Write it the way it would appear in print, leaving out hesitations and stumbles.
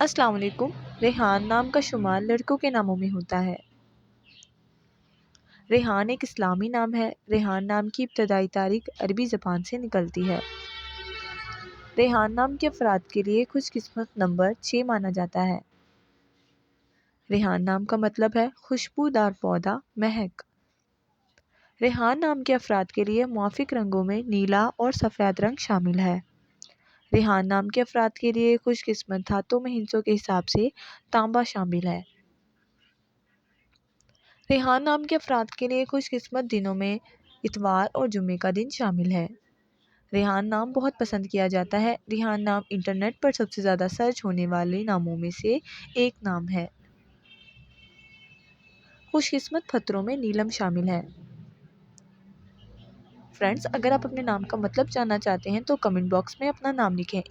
अस्सलाम वालेकुम। रेहान नाम का शुमार लड़कों के नामों में होता है। रेहान एक इस्लामी नाम है। रेहान नाम की इब्तदाई तारीख अरबी ज़बान से निकलती है। रेहान नाम के अफराद के लिए खुशकिस्मत नंबर 6 माना जाता है। रेहान नाम का मतलब है खुशबूदार पौधा, महक। रेहान नाम के अफराद के लिए मुआफिक रंगों में नीला और सफ़ेद रंग शामिल है। रेहान नाम के अफराद के लिए खुशकिस्मत धातों में हिस्सों के हिसाब से तांबा शामिल है। रेहान नाम के अफराद के लिए खुशकिस्मत दिनों में इतवार और जुम्मे का दिन शामिल है। रेहान नाम बहुत पसंद किया जाता है। रेहान नाम इंटरनेट पर सबसे ज़्यादा सर्च होने वाले नामों में से एक नाम है। खुशकिस्मत पत्थरों में नीलम शामिल है। फ्रेंड्स, अगर आप अपने नाम का मतलब जानना चाहते हैं तो कमेंट बॉक्स में अपना नाम लिखें।